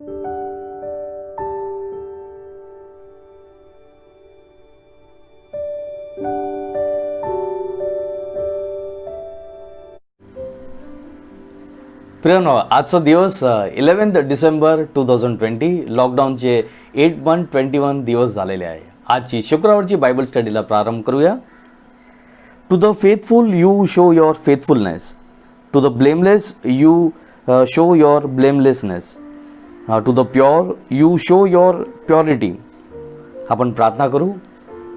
प्रियानो, आजचा दिवस 11 डिसेंबर 2020, लॉकडाऊनचे 8/21 दिवस झालेले आहे. आजची शुक्रवारची बायबल स्टडीला प्रारंभ करूया. To the faithful you show your faithfulness, to the blameless you show your blamelessness, to the pure you show your purity. आपण प्रार्थना करू.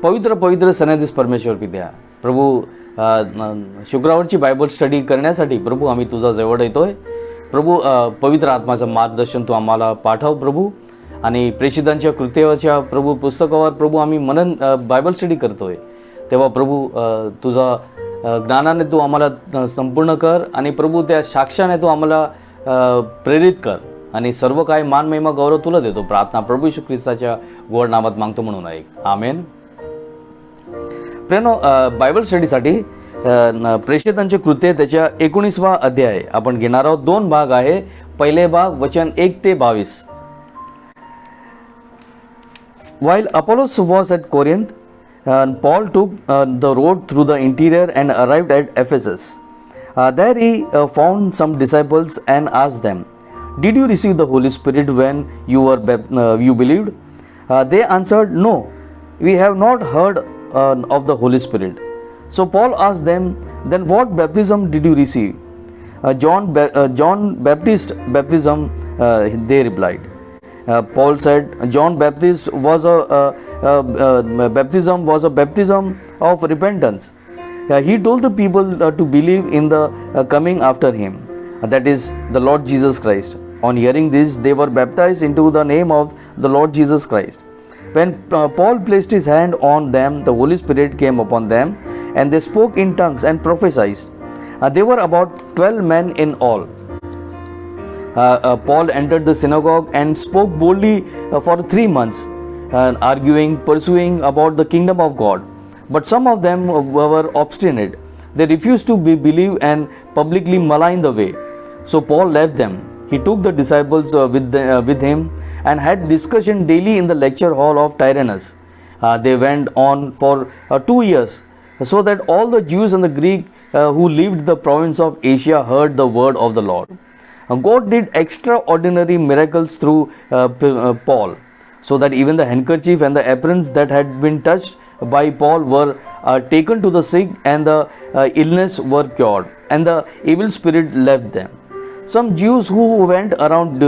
पवित्र पवित्र सन्निधीस परमेश्वर पित्या, प्रभू, शुक्रवारची बायबल स्टडी करण्यासाठी प्रभू आम्ही तुझा जवळ येतोय. प्रभू, पवित्र आत्माचं मार्गदर्शन तू आम्हाला पाठव प्रभू. आणि प्रेषितांच्या कृत्याच्या प्रभू पुस्तकावर प्रभू आम्ही मनन बायबल स्टडी करतोय, तेव्हा प्रभू तुझा ज्ञानाने तू आम्हाला संपूर्ण कर. आणि प्रभू त्या साक्षाने तू आम्हाला प्रेरित कर. आणि सर्व काय मान महिमा गौरव तुला देतो. प्रार्थना प्रभू येशू ख्रिस्ताच्या गोड नामात मागतो म्हणून ऐक. आमेन. प्रियानो, बायबल स्टडीसाठी प्रेषितांचे कृत्य त्याच्या 19वा अध्याय आपण घेणार आहोत. 2 भाग आहे. पहिले भाग वचन 1 ते 22. While Apollos was at Corinth, Paul took the road through the interior and arrived at Ephesus. There he found some disciples and asked them, "Did you receive the Holy Spirit when you believed?" They answered, "No, we have not heard of the Holy Spirit." So Paul asked them, "Then what baptism did you receive?" John Baptist baptism, they replied. Paul said, John Baptist was a baptism of repentance. He told the people to believe in the coming after him, that is the Lord Jesus Christ. On hearing this, they were baptized into the name of the Lord Jesus Christ. When Paul placed his hand on them, the Holy Spirit came upon them, and they spoke in tongues and prophesied. They were about 12 men in all. Paul entered the synagogue and spoke boldly for 3 months, pursuing about the kingdom of God. But some of them were obstinate. They refused to believe and publicly maligned the way. So Paul left them. He took the disciples with him and had discussion daily in the lecture hall of Tyrannus. They went on for 2 years, so that all the Jews and the Greek who lived the province of Asia heard the word of the Lord. God did extraordinary miracles through Paul, so that even the handkerchief and the aprons that had been touched by Paul were taken to the sick, and the illness were cured, and the evil spirit left them. Some Jews who went around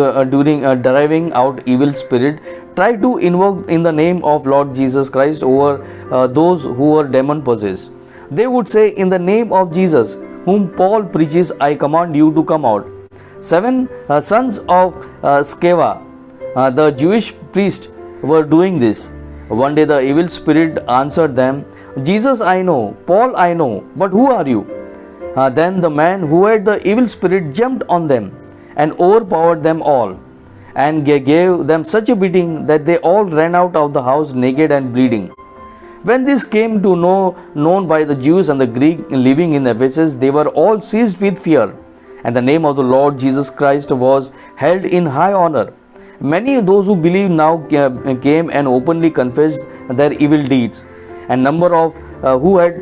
driving out evil spirit tried to invoke in the name of Lord Jesus Christ over those who were demon possessed. They would say, "In the name of Jesus, whom Paul preaches, I command you to come out." 7 sons of Sceva, the Jewish priest, were doing this. One day the evil spirit answered them, "Jesus I know, Paul I know, but who are you?" Then the man who had the evil spirit jumped on them and overpowered them all, and gave them such a beating that they all ran out of the house naked and bleeding. When this came to known by the Jews and the Greek living in Ephesus, they were all seized with fear, and the name of the Lord Jesus Christ was held in high honor. Many of those who believed now came and openly confessed their evil deeds, and number of who had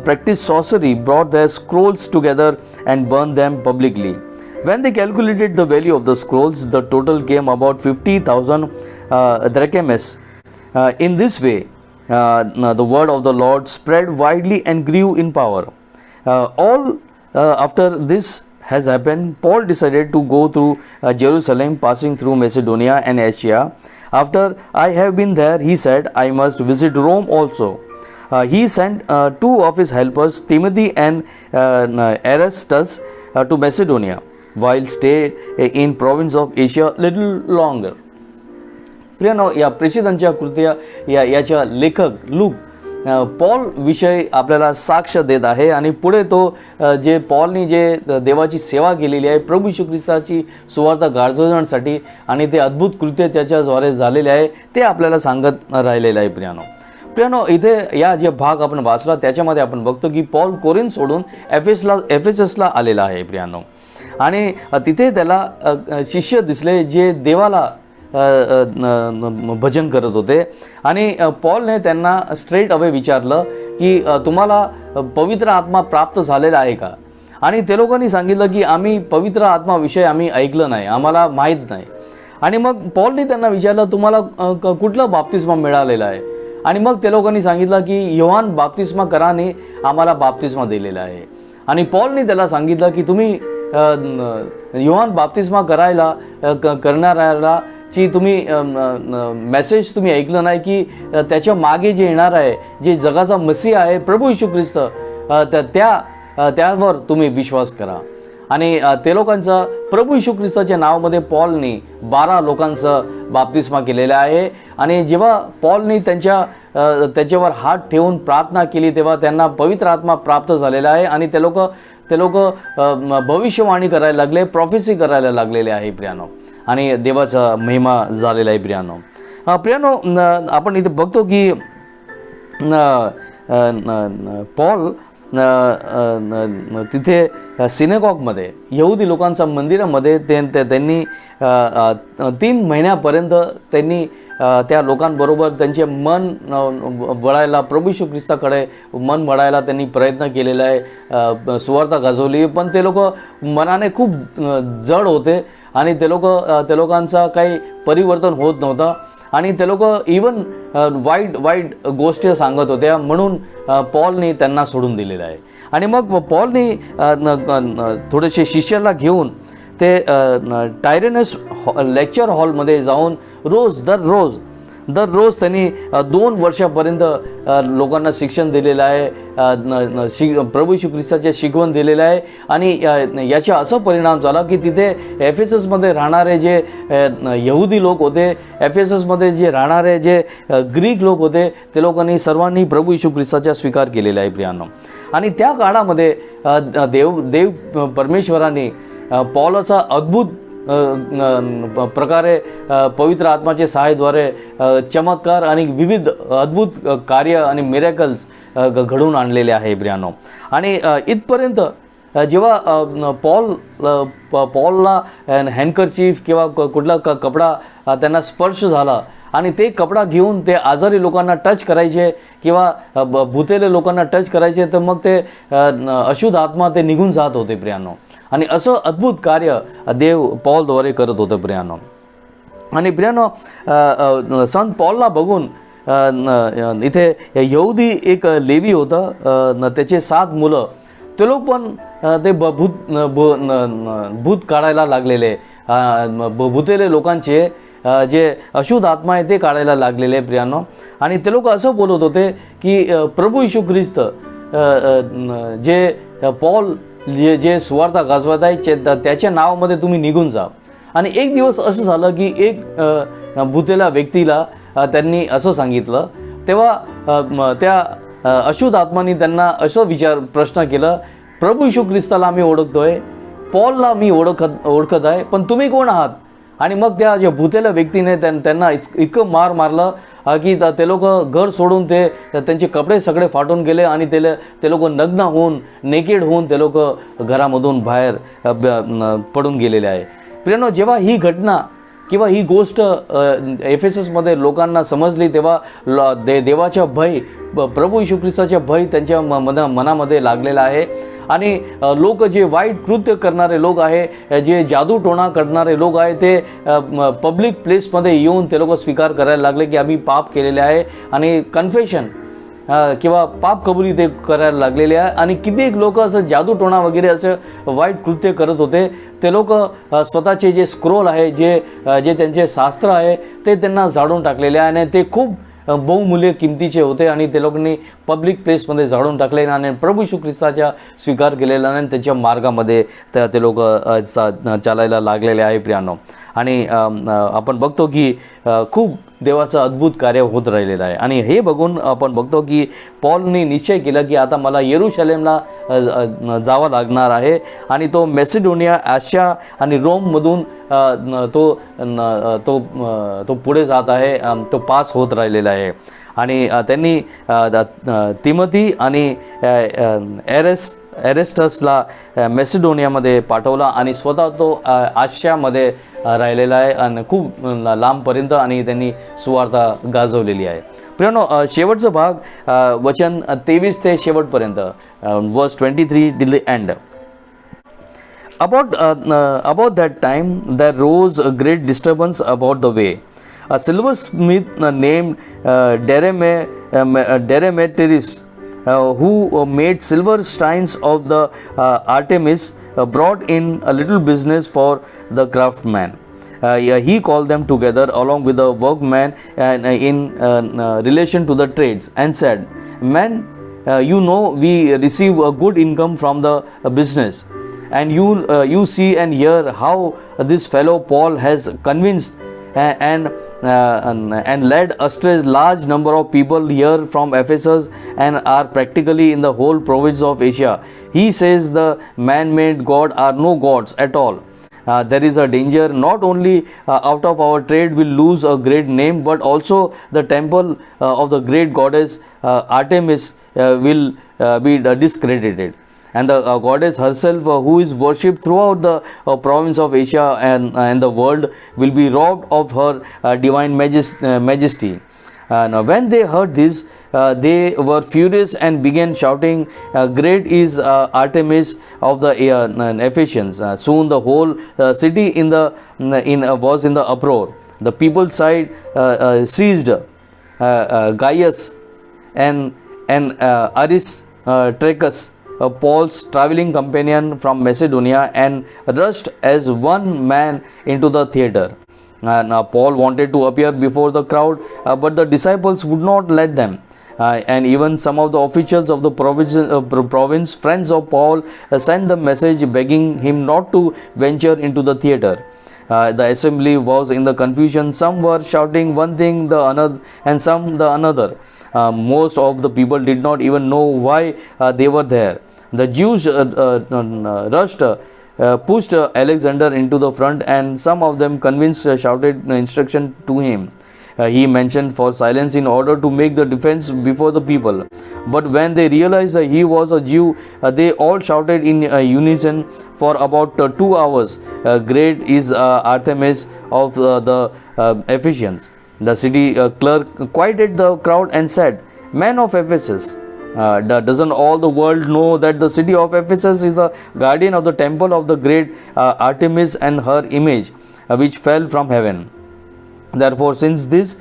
practiced sorcery brought their scrolls together and burned them publicly. When they calculated the value of the scrolls, the total came about 50,000 drachmas. In this way, the word of the Lord spread widely and grew in power. After this has happened, Paul decided to go through Jerusalem, passing through Macedonia and Asia. After I have been there, he said, I must visit Rome also. He sent 2 of his helpers, Timothy and Erastus, to Macedonia, while stayed in province of Asia little longer. प्रियानो, या प्रेषितांच्या कृत्या याच्या लेखक look Paul विषय आपल्याला साक्ष देत आहे. आणि पुढे तो जे पॉलनी जे देवाची सेवा केलेली आहे प्रभू येशू ख्रिस्ताची सुवार्ता गाजवण्यासाठी, आणि ते अद्भुत कृत्य त्याच्याद्वारे झालेले आहे ते आपल्याला सांगत राहिलेलं आहे. प्रियानो, इथे या जे भाग आपण वाचला त्याच्यामध्ये आपण बघतो की पॉल कोरिंथ सोडून एफेससला आलेला आहे. प्रियानो, आणि तिथे त्याला शिष्य दिसले जे देवाला भजन करत होते. आणि पॉलने त्यांना स्ट्रेट अवे विचारलं की तुम्हाला पवित्र आत्मा प्राप्त झालेला आहे का? आणि ते लोकांनी सांगितलं की आम्ही पवित्र आत्माविषयी आम्ही ऐकलं नाही, आम्हाला माहीत नाही. आणि मग पॉलने त्यांना विचारलं तुम्हाला कुठलं बाप्तिस्मा मिळालेला आहे? आणि मग ते लोकांनी सांगितलं की योहान बाप्तिस्मा कराने आम्हाला बाप्तिस्मा दिलेला आहे. आणि पॉलने त्याला सांगितलं की तुम्ही योहान बाप्तिस्मा करणाऱ्याला ची तुम्ही मेसेज तुम्ही ऐकलं नाही की त्याच्या मागे जे येणार आहे, जे जगाचा मसीह आहे प्रभू येशू ख्रिस्त, त्यावर तुम्ही विश्वास करा. आणि ते लोकांचा प्रभू येशू ख्रिस्ताच्या नावामध्ये पॉलने 12 लोकांचं बाप्तिस्मा केलेला आहे. आणि जेव्हा पॉलने त्याच्यावर हात ठेवून प्रार्थना केली तेव्हा त्यांना पवित्र आत्मा प्राप्त झालेला आहे. आणि ते लोक भविष्यवाणी करायला लागले, प्रॉफेसी करायला लागलेले आहे प्रियानो. आणि देवाचा महिमा झालेला आहे प्रियानो. प्रियानो, आपण इथे बघतो की पॉल तिथे सिनेगॉगमध्ये यहुदी लोकांच्या मंदिरामध्ये त्यांनी 3 महिन्यापर्यंत त्यांनी त्या लोकांबरोबर त्यांचे मन वळायला, प्रभू येशू ख्रिस्ताकडे मन वळायला त्यांनी प्रयत्न केलेला आहे, सुवार्ता गाजवली. पण ते लोक मनाने खूप जड होते आणि ते लोकांचा काही परिवर्तन होत नव्हतं. आणि ते लोक इवन वाईट गोष्टी सांगत होत्या, म्हणून पॉलने त्यांना सोडून दिलेलं आहे. आणि मग पॉलने थोडेसे शिष्याला घेऊन ते टायरेनस लेक्चर हॉलमध्ये जाऊन दररोज त्यांनी 2 वर्षापर्यंत लोकांना शिक्षण दिलेलं आहे, प्रभू येशू ख्रिस्ताचे शिकवण दिलेलं आहे. आणि याचा असा परिणाम झाला की तिथे एफेससमध्ये राहणारे जे यहुदी लोक होते, एफेससमध्ये जे राहणारे जे ग्रीक लोक होते, ते लोकांनी सर्वांनी प्रभू येशू ख्रिस्ताचा स्वीकार केलेला आहे प्रियानो. आणि त्या काळामध्ये देव परमेश्वराने पॉलचा अद्भुत प्रकारे पवित्र आत्माचे सहाय्याद्वारे चमत्कार आणि विविध अद्भुत कार्य आणि मिरेकल्स घडवून आणलेले आहे प्रियानो. आणि इथपर्यंत जेव्हा पॉलला हँडकरचीफ किंवा कुठला कपडा त्यांना स्पर्श झाला आणि ते कपडा घेऊन ते आजारी लोकांना टच करायचे किंवा भुतेले लोकांना टच करायचे, तर मग ते अशुद्ध आत्मा ते निघून जात होते प्रियानो. आणि असं अद्भुत कार्य देव पॉलद्वारे करत होतं प्रियानो. आणि प्रियानो, संत पॉलला बघून इथे यहुदी एक लेवी होता, त्याचे 7 मुलं, ते लोक पण ते भूत काढायला लागलेले, भुतेले लोकांचे जे अशुद्ध आत्मा आहे ते काढायला लागलेले प्रियानो. आणि ते लोक असं बोलत होते की प्रभू येशू ख्रिस्त जे पॉल जे सुवार्ता गाजवत आहे त्याच्या नावामध्ये तुम्ही निघून जा. आणि एक दिवस असं झालं की एक भुतेल्या व्यक्तीला त्यांनी असं सांगितलं, तेव्हा त्या अशुद्ध आत्मानी त्यांना असं प्रश्न केलं, प्रभू येशू ख्रिस्ताला मी ओळखतोय, पॉलला मी ओळखत आहे, पण तुम्ही कोण आहात? आणि मग त्या जे भुतेल्या व्यक्तीने त्यांना इतकं मारलं की ते लोक घर सोडून त्यांचे कपडे सगळे फाटून गेले आणि ते लोक नग्न होऊन, नेकेड होऊन ते लोक घरामधून बाहेर पडून गेलेले आहे. प्रियानो, जेव्हा ही घटना किंवा ही गोष्ट एफेससमध्ये लोकांना समजली तेव्हा देवाच्या भय, प्रभू येशू ख्रिस्ताच्या भय त्यांच्या मनामध्ये लागलेला आहे. आणि लोक जे वाईट कृत्य करणारे लोक आहे, जे जादूटोणा करणारे लोक आहे, ते पब्लिक प्लेसमध्ये येऊन ते लोक स्वीकार करायला लागले की आम्ही पाप केलेले आहे. आणि कन्फेशन किंवा पाप कबुली ते करायला लागलेले आहे. आणि कित्येक लोक असं जादूटोणा वगैरे असं वाईट कृत्य करत होते. ते लोक स्वतःचे जे स्क्रोल आहे, जे त्यांचे शास्त्र आहे, ते त्यांना जाळून टाकलेले आहे. आणि ते खूप बहुमूल्य किमतीचे होते आणि ते लोकांनी पब्लिक प्लेसमध्ये जाळून टाकले आणि प्रभू येशू ख्रिस्ताचा स्वीकार केलेला आणि त्यांच्या मार्गामध्ये ते लोक चालायला लागलेले आहे प्रियानो. आणि आपण बघतो की खूप देवाचं अद्भुत कार्य होत राहिलेलं आहे. आणि हे बघून आपण बघतो की पॉलने निश्चय केला की आता मला येरुशलेमला जावं लागणार आहे. आणि तो मॅसिडोनिया, आशिया आणि रोममधून तो पुढे जात आहे, तो पास होत राहिलेला आहे. आणि त्यांनी तिमोथी आणि एरेस्टसला मॅसिडोनियामध्ये पाठवला आणि स्वतः तो आशियामध्ये राहिलेला आहे आणि खूप लांबपर्यंत आणि त्यांनी सुवार्ता गाजवलेली आहे. प्रियानो, शेवटचा भाग वचन 23 ते शेवटपर्यंत, वर्स 23 till the end. About that time there rose a great disturbance about the way. A silversmith named Demetrius, who made silver steins of the Artemis, brought in a little business for the craftsman. He called them together along with the workmen in relation to the trades and said, "Men, you know we receive a good income from the business, and you see and hear how this fellow Paul has convinced and led astray large number of people here from Ephesus and are practically in the whole province of Asia. He says the man-made God are no gods at all. There is a danger not only out of our trade will lose a great name, but also the temple of the great goddess Artemis will be discredited. And the goddess herself, who is worshipped throughout the province of Asia and the world, will be robbed of her divine majesty." Now when they heard this, they were furious and began shouting, "Great is Artemis of the Ephesians." Soon the whole city was in the uproar. The people side seized Gaius and Aristarchus, Paul's traveling companion from Macedonia, and rushed as one man into the theater. Paul wanted to appear before the crowd, but the disciples would not let them. And even some of the officials of the province, friends of Paul, sent the message begging him not to venture into the theater. The assembly was in the confusion. Some were shouting one thing the another, and some the another. Most of the people did not even know why they were there. The Jews pushed Alexander into the front, and some of them convinced shouted instruction to him. He mentioned for silence in order to make the defense before the people. But when they realized that he was a Jew, they all shouted in unison for about 2 hours, "Great is Artemis of the Ephesians." The city clerk quieted the crowd and said, "Men of Ephesus, doesn't all the world know that the city of Ephesus is the guardian of the temple of the great Artemis and her image, which fell from heaven? Therefore, since these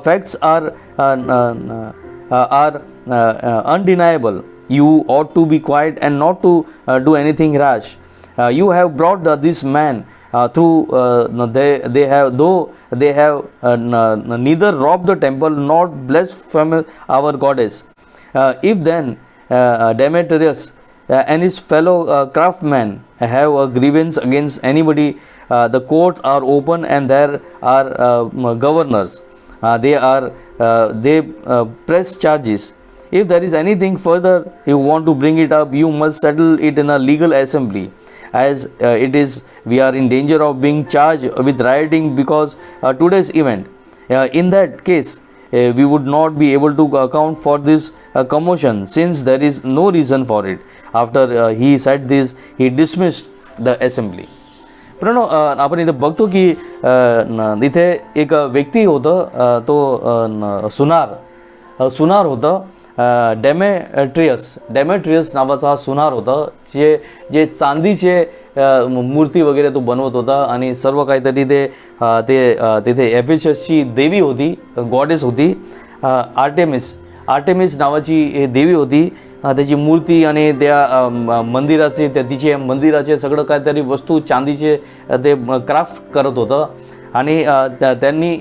facts are undeniable, you ought to be quiet and not to do anything rash. You have brought this man they have neither robbed the temple nor blasphemed our goddess. If then Demetrius and his fellow craftsmen have a grievance against anybody, the courts are open and there are governors. They press charges. If there is anything further you want to bring it up, you must settle it in a legal assembly. As it is, we are in danger of being charged with rioting because today's event. In that case, we would not be able to account for this commotion, since there is no reason for it. After he said this, he dismissed the assembly. पण आपण इथे बघतो की इथे एक व्यक्ती होतं, तो सुनार होतं. डेमेट्रियस नावाचा हा सुनार होता, जे चांदीचे मूर्ती वगैरे तो बनवत होता आणि सर्व काहीतरी तिथे एफेससची देवी होती, गॉडेस होती, आर्टेमिस नावाची देवी होती. त्याची मूर्ती आणि त्या मंदिराचे सगळं काहीतरी वस्तू चांदीचे ते क्राफ्ट करत होतं. आणि त्यांनी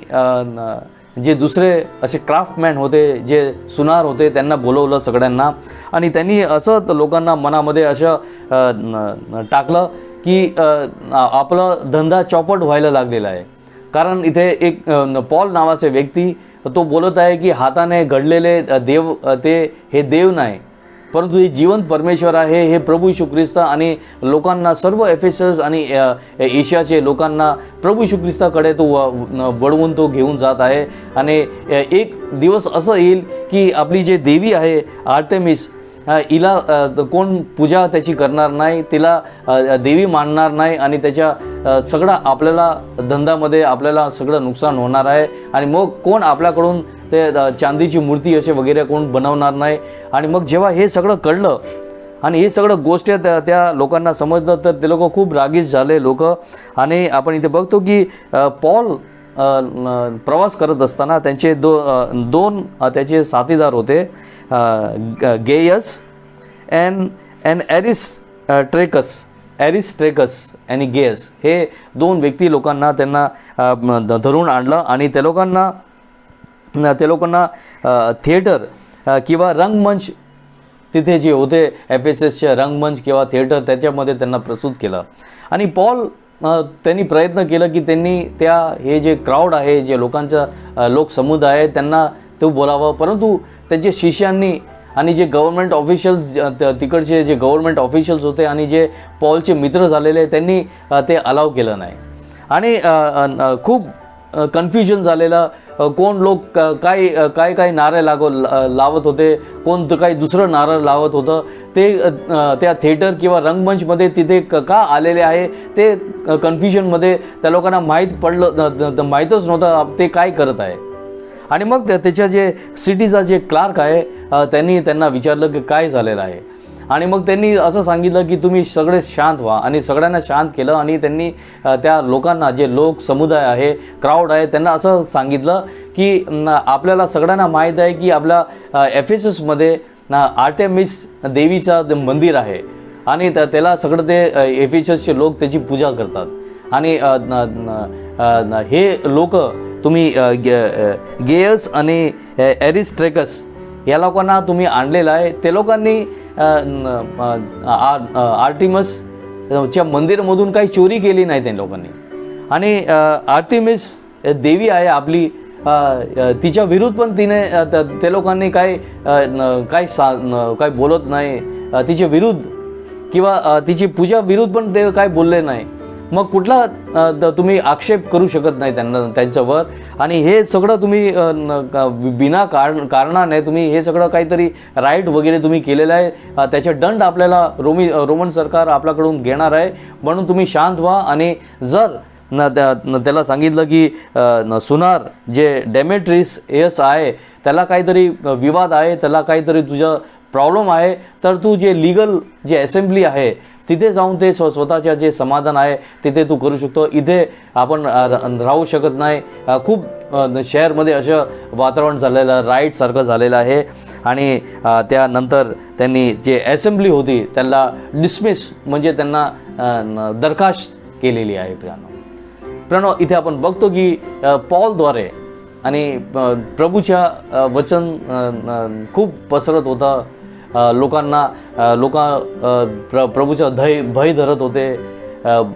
जे दुसरे असे क्राफ्टमॅन होते, जे सुनार होते, त्यांना बोलवलं सगळ्यांना. आणि त्यांनी असं लोकांना मनामध्ये असं टाकलं की आपला धंदा चौपट व्हायला लागलेला आहे. कारण इथे एक पॉल नावाचे व्यक्ती तो बोलत आहे की हाताने घडलेले देव हे देव नाही, परंतु हे जिवंत परमेश्वर आहे, हे प्रभू येशू ख्रिस्त. आणि लोकांना, सर्व एफेसस आणि एशियाचे लोकांना प्रभू येशू ख्रिस्ताकडे तो वळवून तो घेऊन जात आहे. आणि एक दिवस असं येईल की आपली जे देवी आहे आर्टेमिस, हिला कोण पूजा त्याची करणार नाही, तिला देवी मानणार नाही आणि त्याच्या सगळं आपल्याला धंद्यामध्ये आपल्याला सगळं नुकसान होणार आहे आणि मग कोण आपल्याकडून ते चांदीची मूर्ती असे वगैरे कोण बनवणार नाही. आणि मग जेव्हा हे सगळं कळलं आणि हे सगळं गोष्ट त्या लोकांना समजलं तर ते लोक खूप रागीट झाले लोक. आणि आपण इथे बघतो की पॉल प्रवास करत असताना त्यांचे दोन त्याचे साथीदार होते, गेयस अँड एरिस्ट्रेकस आणि गेयस, हे दोन व्यक्ती लोकांना त्यांना धरून आणलं आणि त्या लोकांना थिएटर किंवा रंगमंच तिथे जे होते एफेससचे रंगमंच किंवा थिएटर त्याच्यामध्ये त्यांना प्रस्तुत केलं. आणि पॉल त्यांनी प्रयत्न केलं की त्यांनी हे जे क्राऊड आहे, जे लोकसमुदाय आहे त्यांना तो बोलावं, परंतु त्यांच्या शिष्यांनी आणि जे गव्हर्नमेंट ऑफिशियल्स तिकडचे जे गव्हर्नमेंट ऑफिशियल्स होते आणि जे पॉलचे मित्र झालेले त्यांनी ते अलाव केलं नाही. आणि खूप कन्फ्युजन झालेलं, कोण लोक काय नारे लावत होते, कोण काही दुसरं नारळ लावत होतं, ते त्या थिएटर किंवा रंगमंचमध्ये तिथे का आलेले आहे ते कन्फ्युजनमध्ये त्या लोकांना माहीतच नव्हतं ते काय करत आहे. आणि मग त्याच्या जे सिटीचा जे क्लार्क आहे त्यांनी त्यांना विचारलं की काय झालेलं आहे. आणि मग त्यांनी असं सांगितलं की तुम्ही सगळे शांत व्हा आणि सगळ्यांना शांत केलं. आणि त्यांनी त्या लोकांना, जे लोकसमुदाय आहे, क्राऊड आहे, त्यांना असं सांगितलं की आपल्याला सगळ्यांना माहीत आहे की आपल्या एफेससमध्ये आर्टेमिस देवीचा मंदिर आहे आणि त्याला सगळं ते एफेससचे लोक त्याची पूजा करतात. आणि हे लोक तुम्ही गेयस आणि एरिस्ट्रेकस या लोकांना तुम्ही आणलेलं आहे. ते लोकांनी आर्टिमसच्या मंदिरामधून काही चोरी केली नाही त्या लोकांनी. आणि आर्टिमिस देवी आहे आपली, तिच्या विरुद्ध पण ते लोकांनी काय बोलत नाही, तिच्या विरुद्ध किंवा तिची पूजा विरुद्ध पण ते काय बोलले नाही. मग कुठला तुम्ही आक्षेप करू शकत नाही त्यांच्यावर. आणि हे सगळं तुम्ही बिना कारणाने तुम्ही हे सगळं काहीतरी राईट वगैरे तुम्ही केलेलं आहे, त्याचे दंड आपल्याला रोमन सरकार आपल्याकडून घेणार आहे. म्हणून तुम्ही शांत व्हा. आणि जर त्याला सांगितलं की सुनार जे डेमेट्रियस आहे त्याला काहीतरी विवाद आहे, त्याला काहीतरी तुझा प्रॉब्लेम आहे, तर तू जे लीगल जे असेंब्ली आहे तिथे जाऊन ते स्वतःच्या जे समाधान आहे तिथे तू करू शकतो. इथे आपण राहू शकत नाही. खूप शहरमध्ये असं वातावरण झालेलं, राईटसारखं झालेलं आहे. आणि त्यानंतर त्यांनी जे असेंब्ली होती त्याला डिसमिस म्हणजे त्यांना दरखास्त केलेली आहे. प्रणव इथे आपण बघतो की पॉलद्वारे आणि प्रभूच्या वचन खूप पसरत होतं. लोक प्रभूच्या भय धरत होते,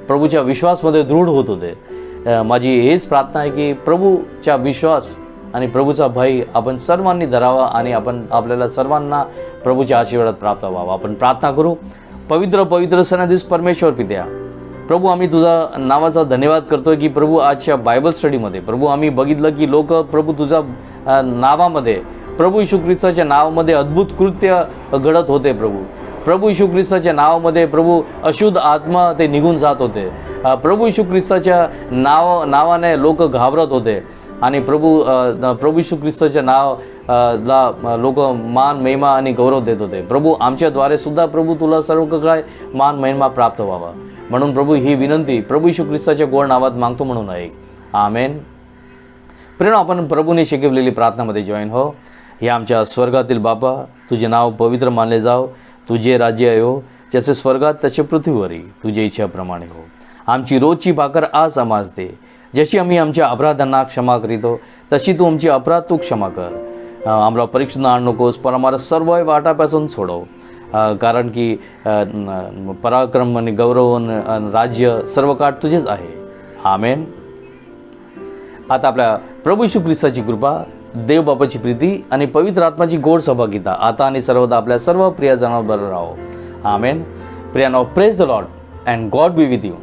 प्रभूच्या विश्वासमध्ये दृढ होत होते. माझी हेच प्रार्थना आहे की प्रभूच्या विश्वास आणि प्रभूचा भय आपण सर्वांनी धरावा आणि आपल्याला सर्वांना प्रभूच्या आशीर्वादात प्राप्त व्हावा. आपण प्रार्थना करू. पवित्र सनाधीश परमेश्वर पित्या, प्रभू आम्ही तुझा नावाचा धन्यवाद करतोय की प्रभू आजच्या बायबल स्टडीमध्ये प्रभू आम्ही बघितलं की लोक प्रभू तुझ्या नावामध्ये, प्रभू येशू ख्रिस्ताच्या नावामध्ये अद्भुत कृत्य घडत होते. प्रभू येशू ख्रिस्ताच्या नावामध्ये प्रभू अशुद्ध आत्मा ते निघून जात होते. प्रभू येशू ख्रिस्ताच्या नावाने लोक घाबरत होते. आणि प्रभू येशू ख्रिस्ताच्या नावाला लोक मान, महिमा आणि गौरव देत होते. प्रभू आमच्याद्वारे सुद्धा प्रभू तुला सर्व काय मान, महिमा प्राप्त व्हावा. म्हणून प्रभू ही विनंती प्रभू येशू ख्रिस्ताच्या गोड नावात मागतो म्हणून आहे. आमेन. प्रेम आपण प्रभूने शिकवलेली प्रार्थनामध्ये जॉईन हो. हे आमच्या स्वर्गातील बापा, तुझे नाव पवित्र मानले जाव, तुझे राज्य येवो, जसे स्वर्गात तसे पृथ्वीवरही तुझ्या इच्छेप्रमाणे हो. आमची रोजची भाकर आज आम्हास दे, जशी आम्ही आमच्या अपराधांना क्षमा करीतो तशी तू आमची अपराध तू क्षमा कर. आम्हाला परीक्षेत आणू नकोस, पण आम्हाला सर्व वाटापासून सोडव, कारण की पराक्रम आणि गौरव आणि राज्य सर्व काळ तुझेच आहे. आमेन. आता आपल्या प्रभू येशू ख्रिस्ताची कृपा, देव बापाची प्रीती आणि पवित्र आत्माची गोड सहभागिता आता आणि सर्वदा आपल्या सर्व प्रियजनांबरोबर राहो. आमेन. प्रियानो, praise the Lord and God be with you.